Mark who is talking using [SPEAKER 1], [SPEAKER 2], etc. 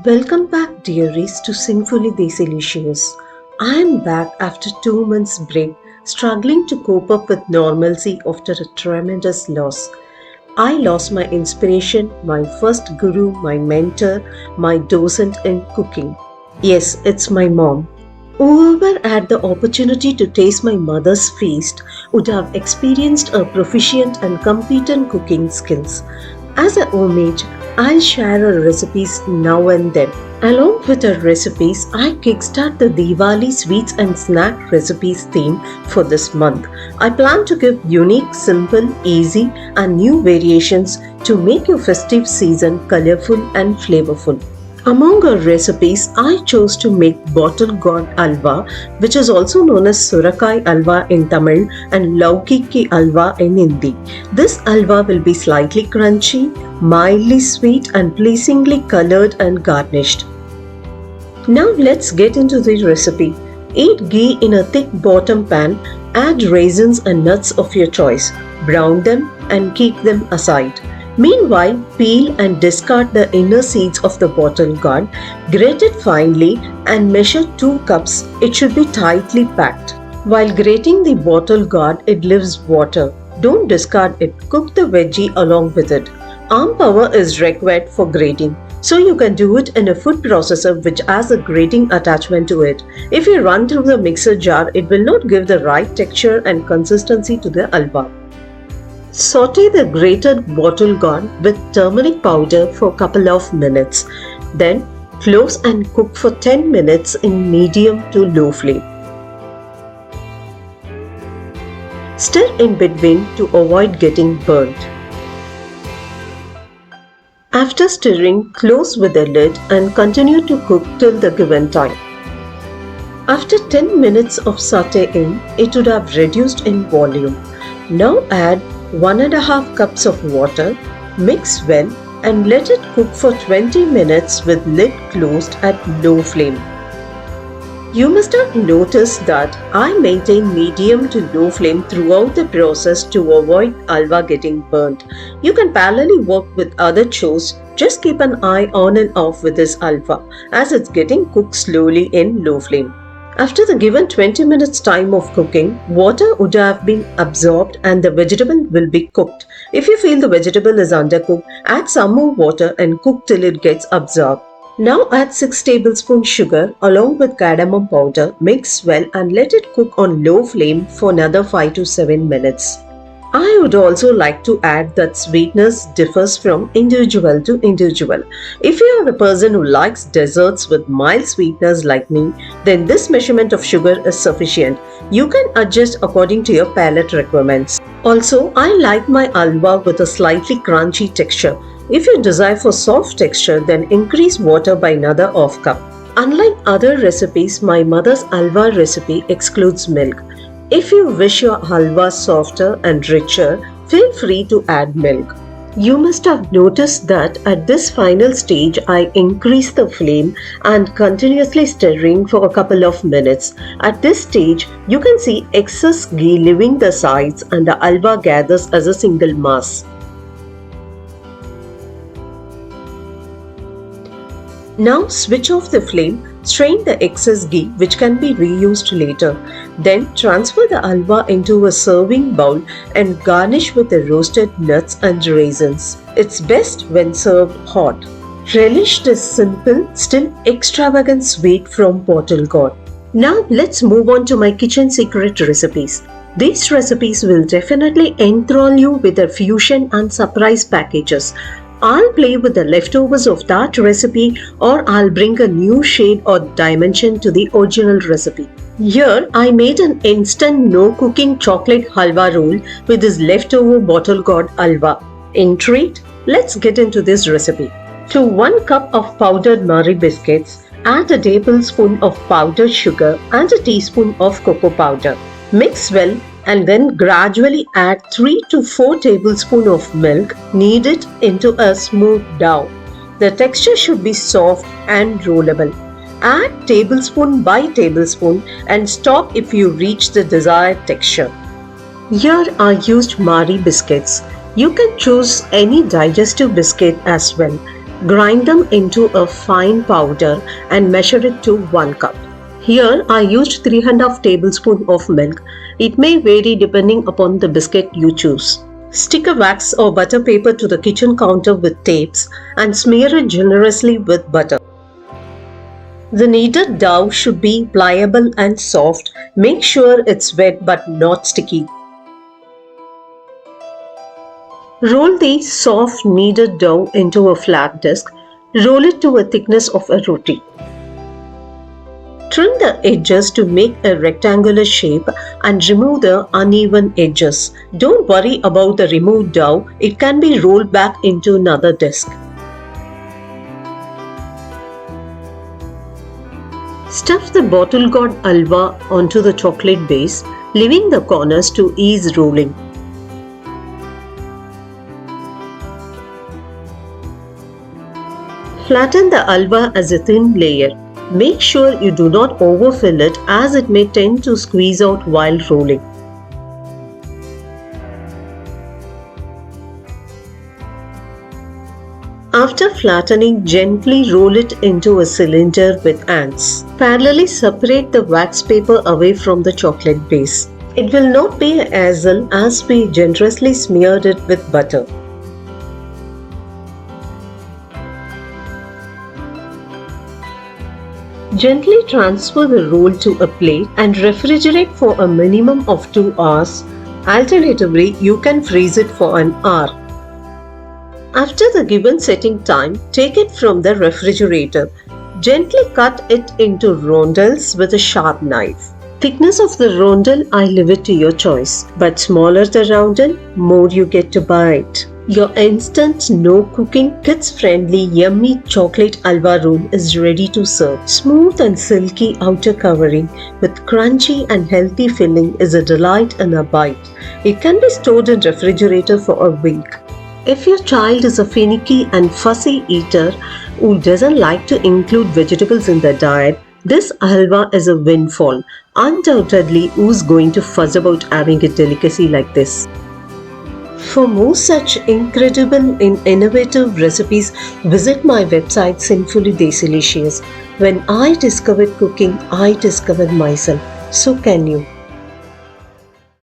[SPEAKER 1] Welcome back, dearies, to Sinfully Desilicious. I am back after 2 months' break, struggling to cope up with normalcy after a tremendous loss. I lost my inspiration, my first guru, my mentor, my docent in cooking. Yes, it's my mom. Whoever had the opportunity to taste my mother's feast would have experienced her proficient and competent cooking skills. As a homage, I'll share her recipes now and then. Along with her recipes, I kickstart the Diwali sweets and snack recipes theme for this month. I plan to give unique, simple, easy, and new variations to make your festive season colorful and flavorful. Among our recipes, I chose to make bottle gourd halwa, which is also known as Surakkai halwa in Tamil and Lauki halwa in Hindi. This halwa will be slightly crunchy, mildly sweet, and pleasingly colored and garnished. Now let's get into the recipe. Heat ghee in a thick bottom pan, add raisins and nuts of your choice, brown them and keep them aside. Meanwhile, peel and discard the inner seeds of the bottle gourd, grate it finely and measure 2 cups. It should be tightly packed. While grating the bottle gourd, it leaves water. Don't discard it, cook the veggie along with it. Arm power is required for grating, so you can do it in a food processor which has a grating attachment to it. If you run through the mixer jar, it will not give the right texture and consistency to the halwa. Sauté the grated bottle gourd with turmeric powder for a couple of minutes. Then close and cook for 10 minutes in medium to low flame. Stir in between to avoid getting burnt. After stirring, close with the lid and continue to cook till the given time. After 10 minutes of sautéing, it would have reduced in volume. Now add 1.5 cups of water, mix well and let it cook for 20 minutes with lid closed at low flame. You must have noticed that I maintain medium to low flame throughout the process to avoid halwa getting burnt. You can parallelly work with other chores, just keep an eye on and off with this halwa as it's getting cooked slowly in low flame. After the given 20 minutes time of cooking, water would have been absorbed and the vegetable will be cooked. If you feel the vegetable is undercooked, add some more water and cook till it gets absorbed. Now add 6 tablespoons sugar along with cardamom powder, mix well and let it cook on low flame for another 5 to 7 minutes. I would also like to add that sweetness differs from individual to individual. If you are a person who likes desserts with mild sweetness like me, then this measurement of sugar is sufficient. You can adjust according to your palate requirements. Also, I like my halwa with a slightly crunchy texture. If you desire for soft texture, then increase water by another half cup. Unlike other recipes, my mother's halwa recipe excludes milk. If you wish your halwa softer and richer, feel free to add milk. You must have noticed that at this final stage, I increase the flame and continuously stirring for a couple of minutes. At this stage, you can see excess ghee leaving the sides and the halwa gathers as a single mass. Now switch off the flame, strain the excess ghee which can be reused later. Then transfer the halwa into a serving bowl and garnish with the roasted nuts and raisins. It's best when served hot. Relish this simple, still extravagant sweet from bottle gourd. Now let's move on to my kitchen secret recipes. These recipes will definitely enthrall you with their fusion and surprise packages. I'll play with the leftovers of that recipe or I'll bring a new shade or dimension to the original recipe. Here I made an instant no cooking chocolate halwa roll with this leftover bottle gourd halwa. Intrigued? Let's get into this recipe. To 1 cup of powdered Marie biscuits, add a tablespoon of powdered sugar and a teaspoon of cocoa powder. Mix well and then gradually add 3 to 4 tablespoons of milk. Knead it into a smooth dough. The texture should be soft and rollable. Add tablespoon by tablespoon and stop if you reach the desired texture. Here I used Marie biscuits. You can choose any digestive biscuit as well. Grind them into a fine powder and measure it to 1 cup. Here I used 3½ tablespoons of milk. It may vary depending upon the biscuit you choose. Stick a wax or butter paper to the kitchen counter with tapes and smear it generously with butter. The kneaded dough should be pliable and soft. Make sure it's wet but not sticky. Roll the soft kneaded dough into a flat disc. Roll it to a thickness of a roti. Trim the edges to make a rectangular shape and remove the uneven edges. Don't worry about the removed dough, it can be rolled back into another disc. Stuff the bottle gourd halwa onto the chocolate base, leaving the corners to ease rolling. Flatten the halwa as a thin layer. Make sure you do not overfill it as it may tend to squeeze out while rolling. After flattening, gently roll it into a cylinder with ants. Parallelly separate the wax paper away from the chocolate base. It will not be a hassle as we generously smeared it with butter. Gently transfer the roll to a plate and refrigerate for a minimum of 2 hours. Alternatively, you can freeze it for an hour. After the given setting time, take it from the refrigerator. Gently cut it into rondelles with a sharp knife. Thickness of the rondelle, I leave it to your choice. But smaller the rondelle, more you get to bite. Your instant, no-cooking, kids-friendly, yummy chocolate halwa roll is ready to serve. Smooth and silky outer covering with crunchy and healthy filling is a delight in a bite. It can be stored in refrigerator for a week. If your child is a finicky and fussy eater who doesn't like to include vegetables in their diet, this halwa is a windfall. Undoubtedly, who's going to fuss about having a delicacy like this? For more such incredible and innovative recipes, visit my website Sinfully Desilicious. When I discovered cooking, I discovered myself. So can you.